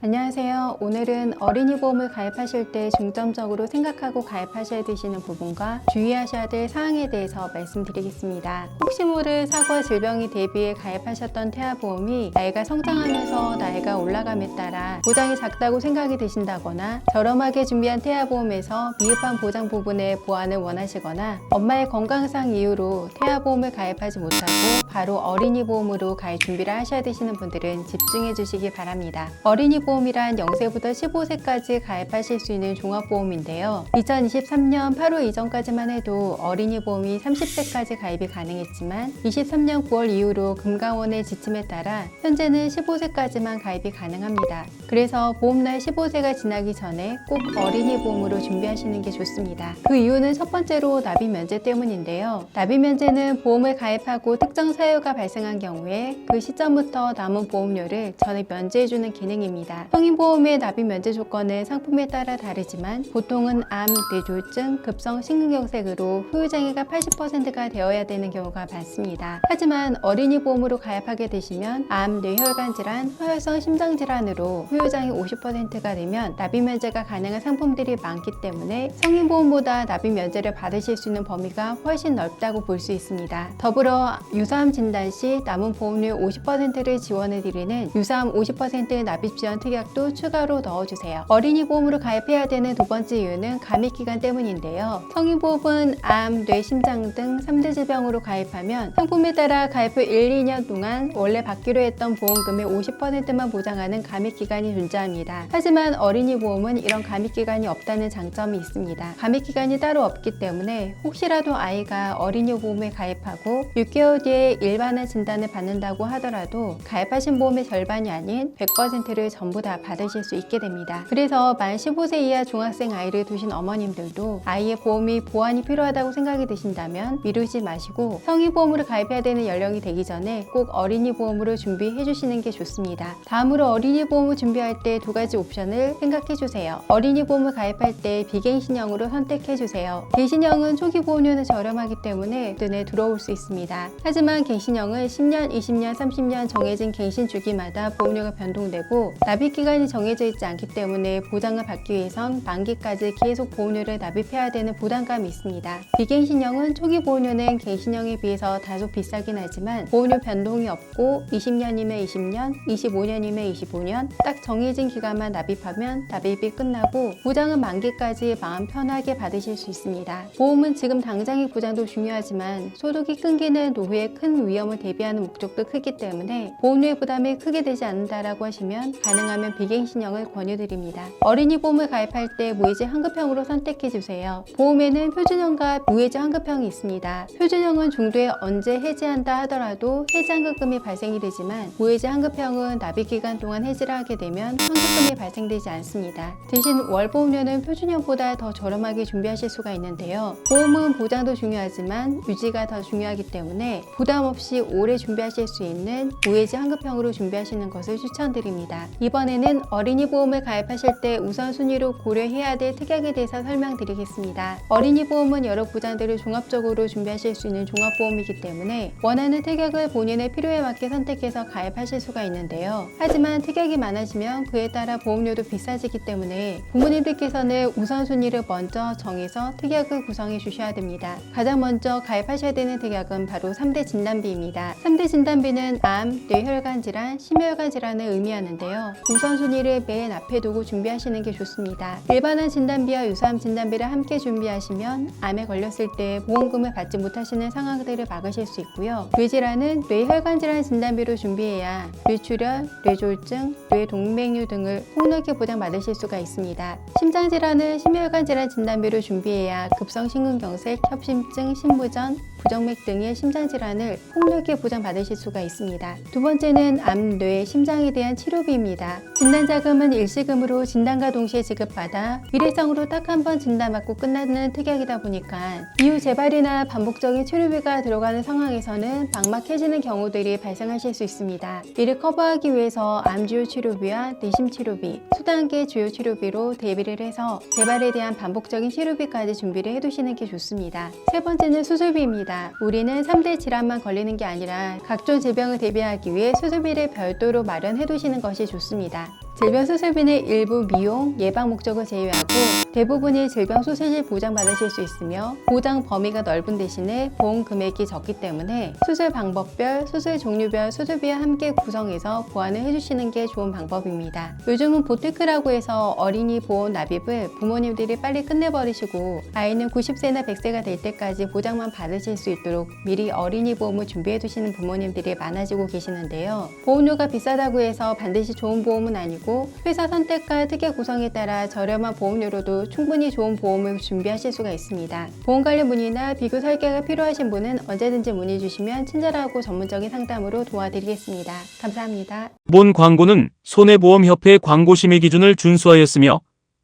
안녕하세요. 오늘은 어린이 보험을 가입하실 때 중점적으로 생각하고 가입하셔야 되시는 부분과 주의하셔야 될 사항에 대해서 말씀드리겠습니다. 혹시 모를 사고와 질병이 대비해 가입하셨던 태아보험이 나이가 성장하면서 나이가 올라감에 따라 보장이 작다고 생각이 드신다거나 저렴하게 준비한 태아보험에서 미흡한 보장 부분의 보완을 원하시거나 엄마의 건강상 이유로 태아보험을 가입하지 못하고 바로 어린이 보험으로 가입 준비를 하셔야 되시는 분들은 집중해 주시기 바랍니다. 어린이 보험이란 0세부터 15세까지 가입하실 수 있는 종합보험인데요. 2023년 8월 이전까지만 해도 어린이 보험이 30세까지 가입이 가능했지만 23년 9월 이후로 금감원의 지침에 따라 현재는 15세까지만 가입이 가능합니다. 그래서 보험날 15세가 지나기 전에 꼭 어린이 보험으로 준비하시는 게 좋습니다. 그 이유는 첫 번째로 납입 면제 때문인데요. 납입 면제는 보험을 가입하고 특정 사유가 발생한 경우에 그 시점부터 남은 보험료를 전액 면제해주는 기능입니다. 성인보험의 납입 면제 조건은 상품에 따라 다르지만 보통은 암, 뇌졸중, 급성 심근경색으로 후유장애가 80%가 되어야 되는 경우가 많습니다. 하지만 어린이 보험으로 가입하게 되시면 암, 뇌혈관 질환, 허혈성 심장 질환으로 후유장애 50%가 되면 납입 면제가 가능한 상품들이 많기 때문에 성인보험보다 납입 면제를 받으실 수 있는 범위가 훨씬 넓다고 볼 수 있습니다. 더불어 유사암 진단 시 남은 보험료 50%를 지원해 드리는 유사암 50% 납입 지원 특약도 추가로 넣어주세요. 어린이 보험으로 가입해야 되는 두 번째 이유는 가입기간 때문인데요. 성인보험은 암, 뇌, 심장 등 3대 질병으로 가입하면 상품에 따라 가입 후 1, 2년 동안 원래 받기로 했던 보험금의 50%만 보장하는 가입기간이 존재합니다. 하지만 어린이 보험은 이런 가입기간이 없다는 장점이 있습니다. 가입기간이 따로 없기 때문에 혹시라도 아이가 어린이 보험에 가입하고 6개월 뒤에 일반화 진단을 받는다고 하더라도 가입하신 보험의 절반이 아닌 100%를 전부 다 받으실 수 있게 됩니다. 그래서 만 15세 이하 중학생 아이를 두신 어머님들도 아이의 보험이 보완이 필요하다고 생각이 드신다면 미루지 마시고 성인보험으로 가입해야 되는 연령이 되기 전에 꼭 어린이 보험으로 준비해 주시는 게 좋습니다. 다음으로 어린이 보험을 준비할 때 두 가지 옵션을 생각해 주세요. 어린이 보험을 가입할 때 비갱신형으로 선택해 주세요. 갱신형은 초기 보험료는 저렴하기 때문에 눈에 들어올 수 있습니다. 하지만 갱신형은 10년, 20년, 30년 정해진 갱신 주기마다 보험료가 변동되고 납입기간이 정해져 있지 않기 때문에 보장을 받기 위해선 만기까지 계속 보험료를 납입해야 되는 부담감이 있습니다. 비갱신형은 초기 보험료는 갱신형에 비해서 다소 비싸긴 하지만 보험료 변동이 없고 20년이면 20년, 25년이면 25년 딱 정해진 기간만 납입하면 납입이 끝나고 보장은 만기까지 마음 편하게 받으실 수 있습니다. 보험은 지금 당장의 보장도 중요하지만 소득이 끊기는 노후에 큰 위험을 대비하는 목적도 크기 때문에 보험료의 부담이 크게 되지 않는다라고 하시면 가능하면 비갱신형을 권유드립니다. 어린이 보험을 가입할 때 무해지 환급형으로 선택해주세요. 보험에는 표준형과 무해지 환급형이 있습니다. 표준형은 중도에 언제 해지한다 하더라도 해지 환급금이 발생이 되지만 무해지 환급형은 납입기간 동안 해지를 하게 되면 환급금이 발생되지 않습니다. 대신 월보험료는 표준형보다 더 저렴하게 준비하실 수가 있는데요. 보험은 보장도 중요하지만 유지가 더 중요하기 때문에 부담 없이 오래 준비하실 수 있는 무해지 환급형으로 준비하시는 것을 추천드립니다. 이번에는 어린이 보험을 가입하실 때 우선순위로 고려해야 될 특약에 대해서 설명드리겠습니다. 어린이 보험은 여러 보장들을 종합적으로 준비하실 수 있는 종합보험이기 때문에 원하는 특약을 본인의 필요에 맞게 선택해서 가입하실 수가 있는데요. 하지만 특약이 많아지면 그에 따라 보험료도 비싸지기 때문에 부모님들께서는 우선순위를 먼저 정해서 특약을 구성해 주셔야 됩니다. 가장 먼저 가입하셔야 되는 특약은 바로 3대 진단비입니다. 3대 진단비는 암, 뇌혈관 질환, 심혈관 질환을 의미하는데요. 우선순위를 맨 앞에 두고 준비하시는 게 좋습니다. 일반화 진단비와 유사암 진단비를 함께 준비하시면 암에 걸렸을 때 보험금을 받지 못하시는 상황들을 막으실 수 있고요. 뇌질환은 뇌혈관 질환 진단비로 준비해야 뇌출혈, 뇌졸중, 뇌동맥류 등을 폭넓게 보장받으실 수가 있습니다. 심장질환은 심혈관 질환 진단비로 준비해야 급성 심근경색, 협심증, 심부전, 부정맥 등의 심장질환을 폭넓게 보장받으실 수가 있습니다. 두 번째는 암, 뇌, 심장에 대한 치료비입니다. 진단자금은 일시금으로 진단과 동시에 지급받아 일회성으로 딱 한 번 진단받고 끝나는 특약이다 보니까 이후 재발이나 반복적인 치료비가 들어가는 상황에서는 막막해지는 경우들이 발생하실 수 있습니다. 이를 커버하기 위해서 암주요 치료비와 내심 치료비, 수단계 주요 치료비로 대비를 해서 재발에 대한 반복적인 치료비까지 준비를 해두시는 게 좋습니다. 세 번째는 수술비입니다. 우리는 3대 질환만 걸리는 게 아니라 각종 질병을 대비하기 위해 수술비를 별도로 마련해 두시는 것이 좋습니다. 질병 수술비는 일부 미용, 예방 목적을 제외하고 대부분이 질병 수술시 보장받으실 수 있으며 보장 범위가 넓은 대신에 보험 금액이 적기 때문에 수술 방법별, 수술 종류별 수술비와 함께 구성해서 보완을 해주시는 게 좋은 방법입니다. 요즘은 보테크라고 해서 어린이 보험 납입을 부모님들이 빨리 끝내버리시고 아이는 90세나 100세가 될 때까지 보장만 받으실 수 있도록 미리 어린이 보험을 준비해 두시는 부모님들이 많아지고 계시는데요. 보험료가 비싸다고 해서 반드시 좋은 보험은 아니고 회사 선택과 특약 구성에 따라 저렴한 보험료로도 충분히 좋은 보험을 준비하실 수가 있습니다. 보험 관련 문의나 비교 설계가 필요하신 분은 언제든지 문의 주시면 친절하고 전문적인 상담으로 도와드리겠습니다. 감사합니다. 본 광고는 손해보험협회 광고심의 기준을 준수하였으며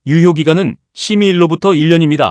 유효기간은 심의일로부터 1년입니다.